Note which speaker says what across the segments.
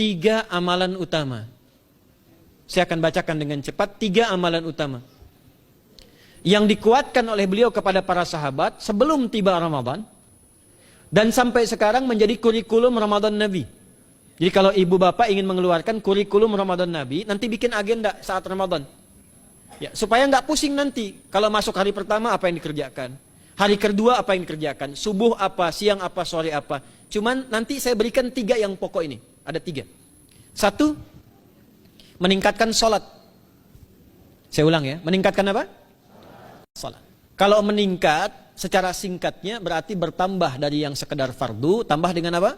Speaker 1: 3 amalan utama. Saya akan bacakan dengan cepat 3 amalan utama yang dikuatkan oleh beliau kepada para sahabat sebelum tiba Ramadan dan sampai sekarang menjadi kurikulum Ramadan Nabi. Jadi kalau ibu bapak ingin mengeluarkan kurikulum Ramadan Nabi, nanti bikin agenda saat Ramadan. Ya, supaya nggak pusing nanti. Kalau masuk hari pertama apa yang dikerjakan, hari kedua apa yang dikerjakan, subuh apa, siang apa, sore apa. Cuman nanti saya berikan 3 yang pokok ini. Ada 3. 1, meningkatkan sholat. Saya ulang ya, meningkatkan apa? Sholat. Kalau meningkat secara singkatnya berarti bertambah dari yang sekedar fardu, tambah dengan apa?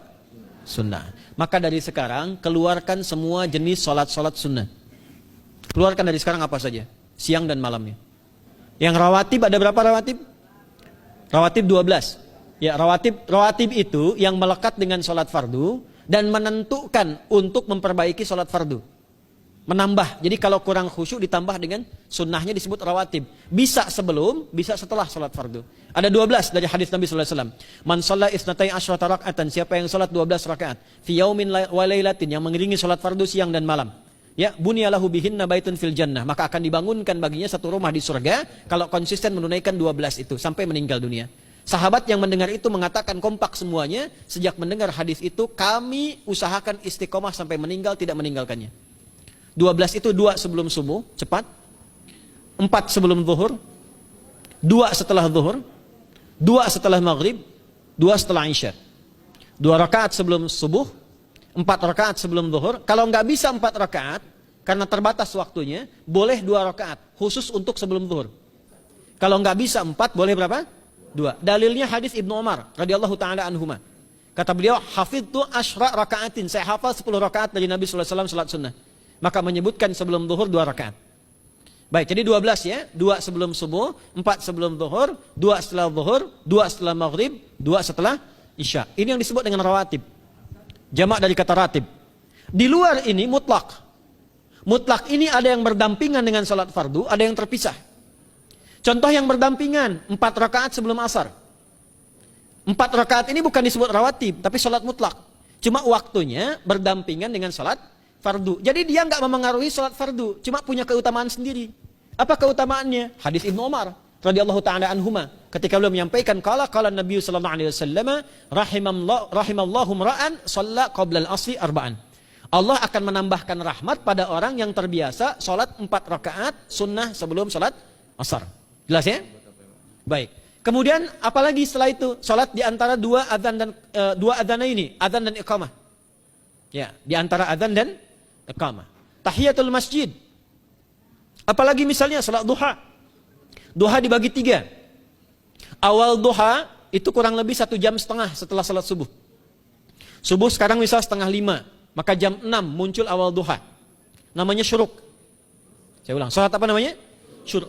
Speaker 1: Sunnah. Maka dari sekarang keluarkan semua jenis sholat-sholat sunnah. Keluarkan dari sekarang apa saja, siang dan malamnya. Yang rawatib ada berapa rawatib? Rawatib 12. Ya, rawatib itu yang melekat dengan sholat fardu dan menentukan untuk memperbaiki sholat fardu. Menambah. Jadi kalau kurang khusyuk ditambah dengan sunnahnya disebut rawatib. Bisa sebelum, bisa setelah sholat fardu. Ada 12 dari hadis Nabi sallallahu alaihi wasallam. Man shalla isnatai asyrata raka'atan, siapa yang salat 12 rakaat fi yaumin wa lailatin, yang mengiringi salat fardu siang dan malam. Ya, bunyalahu bihinna baitun fil jannah, maka akan dibangunkan baginya satu rumah di surga kalau konsisten menunaikan 12 itu sampai meninggal dunia. Sahabat yang mendengar itu mengatakan kompak semuanya, sejak mendengar hadis itu kami usahakan istiqomah sampai meninggal tidak meninggalkannya. 12 itu 2 sebelum subuh, cepat. 4 sebelum zuhur, 2 setelah zuhur, 2 setelah maghrib, 2 setelah isya. 2 rakaat sebelum subuh, 4 rakaat sebelum zuhur. Kalau nggak bisa 4 rakaat, karena terbatas waktunya, boleh 2 rakaat, khusus untuk sebelum zuhur. Kalau nggak bisa 4, boleh berapa? 2. Dalilnya hadis Ibnu Umar radhiyallahu taala anhuma. Kata beliau, hafidtu asyra rakaatin, saya hafal 10 rakaat dari Nabi sallallahu alaihi wasallam salat sunnah. Maka menyebutkan sebelum zuhur 2 rakaat. Baik, jadi 12 ya. 2 sebelum subuh, 4 sebelum zuhur, 2 setelah zuhur, 2 setelah maghrib, 2 setelah isya. Ini yang disebut dengan rawatib. Jamak dari kata ratib. Di luar ini mutlak. Mutlak ini ada yang berdampingan dengan salat fardu, ada yang terpisah. Contoh yang berdampingan, 4 rakaat sebelum asar. 4 rakaat ini bukan disebut rawatib, tapi salat mutlak. Cuma waktunya berdampingan dengan salat fardu. Jadi dia nggak memengaruhi salat fardu, cuma punya keutamaan sendiri. Apa keutamaannya? Hadis Ibnu Umar radhiyallahu taala anhuma, ketika beliau menyampaikan qala Nabi sallallahu alaihi wasallam rahimallahu ra'an shalla qabla al-asri arba'an. Allah akan menambahkan rahmat pada orang yang terbiasa salat 4 rakaat sunnah sebelum salat asar. Jelas ya? Baik. Kemudian apalagi setelah itu? Salat di antara 2 adzan dan 2 adzan ini, adzan dan iqamah. Ya, di antara adzan dan iqamah. Tahiyatul masjid. Apalagi misalnya salat duha. Duha dibagi 3. Awal duha itu kurang lebih 1,5 jam setelah salat subuh. Subuh sekarang misal 4:30, maka jam 6 muncul awal duha. Namanya syuruk. Saya ulang, salat apa namanya?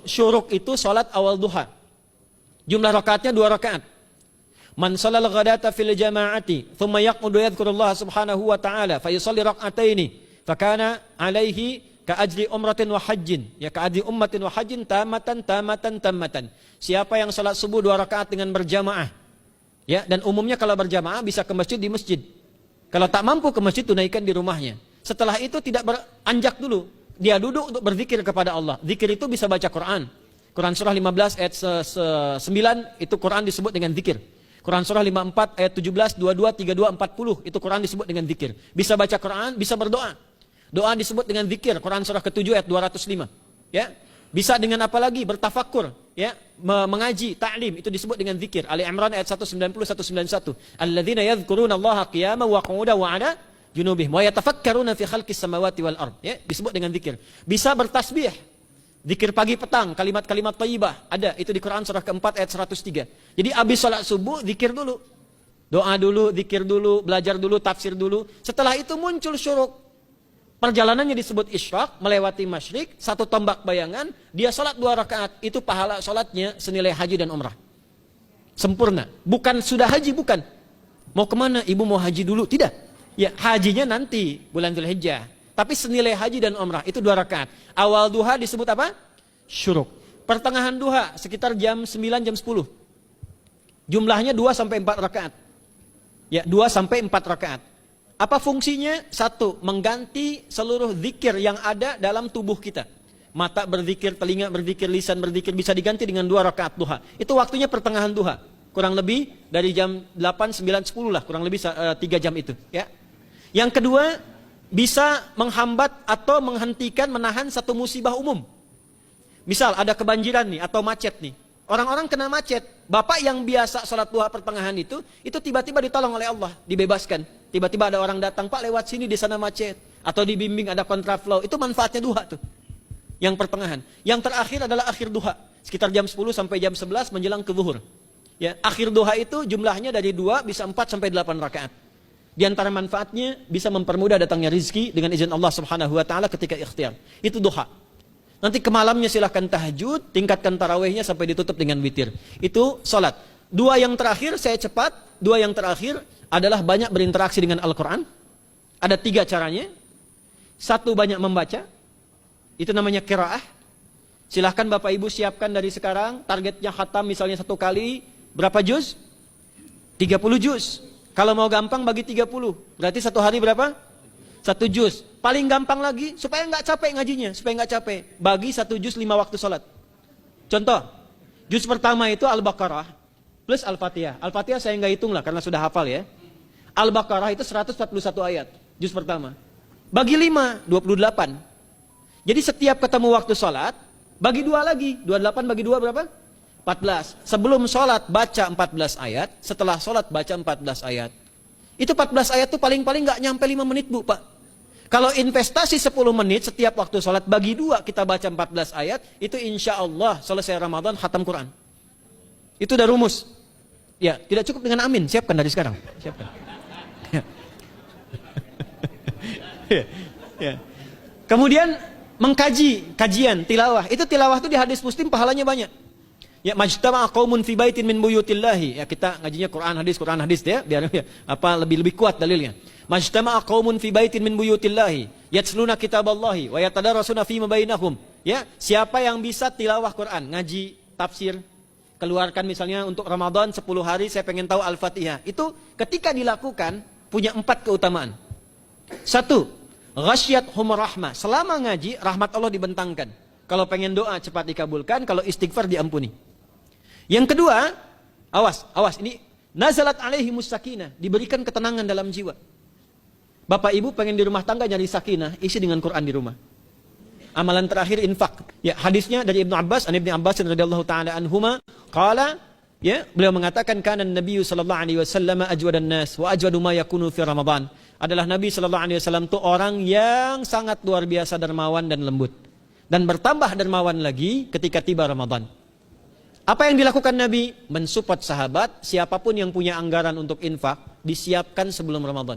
Speaker 1: Syuruk itu salat awal duha. Jumlah rakaatnya 2 rakaat. Man shalal ghadata fil jama'ati thumma yaqudu yadhkurullah subhanahu wa ta'ala fa yusalli rak'ataini fa kana alaihi ka ajri umratin wa hajjin, ya ka ajri ummatin wa hajjin tamatan. Siapa yang salat subuh 2 rakaat dengan berjamaah, ya, dan umumnya kalau berjamaah bisa ke masjid di masjid. Kalau tak mampu ke masjid, tunaikan di rumahnya. Setelah itu tidak beranjak dulu, dia duduk untuk berzikir kepada Allah. Zikir itu bisa baca Quran. Quran surah 15 ayat 9 itu Quran disebut dengan zikir. Quran surah 54 ayat 17, 22, 32, 40 itu Quran disebut dengan zikir. Bisa baca Quran, bisa berdoa. Doa disebut dengan zikir. Quran surah ke-7 ayat 205. Ya. Bisa dengan apa lagi? Bertafakkur, ya, mengaji, ta'lim, itu disebut dengan zikir. Ali Imran ayat 190 191. Alladzina yadhkuruna Allaha qiyaman wa qu'udan wa 'ala junubihim wa yatafakkaruna fi khalqis samawati wal ard. Ya, disebut dengan zikir. Bisa bertasbih. Zikir pagi petang, kalimat-kalimat thayyibah, ada itu di Quran surah ke-4 ayat 103. Jadi habis salat subuh zikir dulu. Doa dulu, zikir dulu, belajar dulu, tafsir dulu. Setelah itu muncul syuruk. Perjalanannya disebut isyraq, melewati masyrik, 1 tombak bayangan, dia salat 2 rakaat, itu pahala salatnya senilai haji dan umrah. Sempurna. Bukan sudah haji, bukan. Mau kemana? Ibu mau haji dulu? Tidak. Ya, hajinya nanti bulan Dzulhijjah. Tapi senilai haji dan umrah itu 2 rakaat. Awal duha disebut apa? Syuruk. Pertengahan duha sekitar jam 9 jam 10. Jumlahnya 2 sampai 4 rakaat. Ya, 2 sampai 4 rakaat. Apa fungsinya? Satu, mengganti seluruh zikir yang ada dalam tubuh kita. Mata berzikir, telinga berzikir, lisan berzikir, bisa diganti dengan 2 rakaat duha. Itu waktunya pertengahan duha. Kurang lebih dari jam 8, 9, 10 lah, kurang lebih 3 jam itu. Ya. Yang kedua, bisa menghambat atau menghentikan, menahan satu musibah umum. Misal ada kebanjiran nih, atau macet nih. Orang-orang kena macet. Bapak yang biasa sholat duha pertengahan itu tiba-tiba ditolong oleh Allah, dibebaskan. Tiba-tiba ada orang datang, Pak lewat sini di sana macet. Atau dibimbing ada kontraflow. Itu manfaatnya duha tuh. Yang pertengahan. Yang terakhir adalah akhir duha. Sekitar jam 10 sampai jam 11 menjelang ke zuhur. Ya, akhir duha itu jumlahnya dari 2 bisa 4 sampai 8 rakaat. Di antara manfaatnya bisa mempermudah datangnya rizki dengan izin Allah Subhanahu wa taala ketika ikhtiar. Itu duha. Nanti ke malamnya silahkan tahajud, tingkatkan tarawihnya sampai ditutup dengan witir. Itu salat. 2 yang terakhir saya cepat, 2 yang terakhir adalah banyak berinteraksi dengan Al-Qur'an. Ada 3 caranya. 1, banyak membaca. Itu namanya qiraah. Silahkan Bapak Ibu siapkan dari sekarang, targetnya khatam misalnya 1 kali, berapa juz? 30 juz. Kalau mau gampang bagi 30, berarti 1 hari berapa? 1 juz. Paling gampang lagi, supaya nggak capek ngajinya, supaya nggak capek, bagi 1 juz 5 waktu sholat. Contoh, juz pertama itu Al-Baqarah plus Al-Fatihah. Al-Fatihah saya nggak hitung lah karena sudah hafal ya. Al-Baqarah itu 141 ayat, juz pertama. Bagi 5, 28. Jadi setiap ketemu waktu sholat, bagi 2 lagi. 28 bagi 2 berapa? 14. Sebelum sholat baca 14 ayat, setelah sholat baca 14 ayat. Itu 14 ayat tuh paling-paling gak nyampe 5 menit Bu Pak. Kalau investasi 10 menit setiap waktu sholat, bagi 2 kita baca 14 ayat, itu insya Allah selesai Ramadan khatam Quran. Itu udah rumus. Ya, tidak cukup dengan amin, siapkan dari sekarang. Siapkan. Ya. Kemudian mengkaji, kajian, tilawah. Itu tilawah itu di hadis Muslim pahalanya banyak. Ya, majtama'a qaumun fi baitin min buyutillahi. Ya, kita ngajinya Quran hadis ya, biar apa lebih kuat dalilnya. Majtama'a qaumun fi baitin min buyutillahi yatsluna kitaballahi wa yatadarasuna fima bainahum. Ya, siapa yang bisa tilawah Quran, ngaji, tafsir, keluarkan misalnya untuk Ramadan 10 hari saya pengen tahu Al-Fatihah. Itu ketika dilakukan punya 4 keutamaan. 1, ghasyiyathum rahmah. Selama ngaji, rahmat Allah dibentangkan. Kalau pengen doa cepat dikabulkan, kalau istighfar diampuni. Yang kedua, awas ini nazalat alaihimus sakinah, diberikan ketenangan dalam jiwa. Bapak Ibu pengen di rumah tangga nyari sakinah, isi dengan Quran di rumah. Amalan terakhir infak. Ya, hadisnya dari Ibnu Abbas, Ibnu Abbas radhiyallahu taala anhuma, qala, ya, beliau mengatakan kana Nabi sallallahu alaihi wasallam ajwadan nas wa ajwadu ma yakunu fi Ramadan. Adalah Nabi sallallahu alaihi wasallam itu orang yang sangat luar biasa dermawan dan lembut. Dan bertambah dermawan lagi ketika tiba Ramadan. Apa yang dilakukan Nabi? Mensupport sahabat, siapapun yang punya anggaran untuk infak, disiapkan sebelum Ramadan.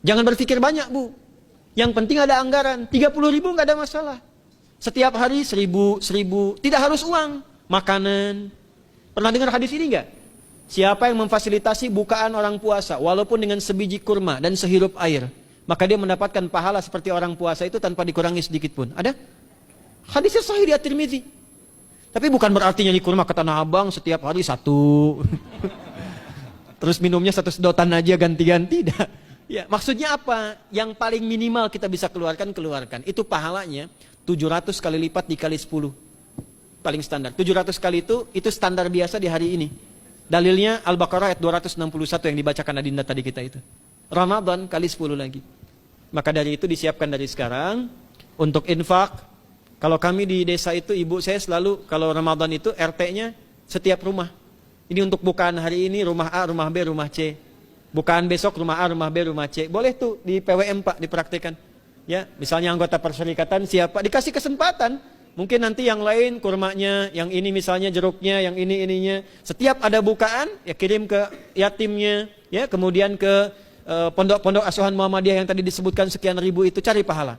Speaker 1: Jangan berpikir banyak Bu. Yang penting ada anggaran, 30.000 nggak ada masalah. Setiap hari 1.000, tidak harus uang, makanan. Pernah dengar hadis ini nggak? Siapa yang memfasilitasi bukaan orang puasa, walaupun dengan sebiji kurma dan sehirup air, maka dia mendapatkan pahala seperti orang puasa itu tanpa dikurangi sedikit pun. Ada? Hadisnya sahih di At-Tirmidzi. Tapi bukan berarti nyanyi kurma ke Tanah Abang setiap hari 1. Terus minumnya 1 sedotan aja ganti-ganti. Ya, maksudnya apa? Yang paling minimal kita bisa keluarkan. Itu pahalanya 700 kali lipat dikali 10. Paling standar. 700 kali itu standar biasa di hari ini. Dalilnya Al-Baqarah ayat 261 yang dibacakan Adinda tadi kita itu. Ramadan kali 10 lagi. Maka dari itu disiapkan dari sekarang untuk infak. Kalau kami di desa itu, ibu saya selalu kalau Ramadan itu RT-nya setiap rumah. Ini untuk bukaan hari ini rumah A, rumah B, rumah C. Bukaan besok rumah A, rumah B, rumah C. Boleh tuh di PWM Pak dipraktikkan. Ya, misalnya anggota perserikatan siapa dikasih kesempatan. Mungkin nanti yang lain kurmanya, yang ini misalnya jeruknya, yang ini ininya. Setiap ada bukaan ya kirim ke yatimnya, ya kemudian ke pondok-pondok asuhan Muhammadiyah yang tadi disebutkan sekian ribu itu, cari pahala.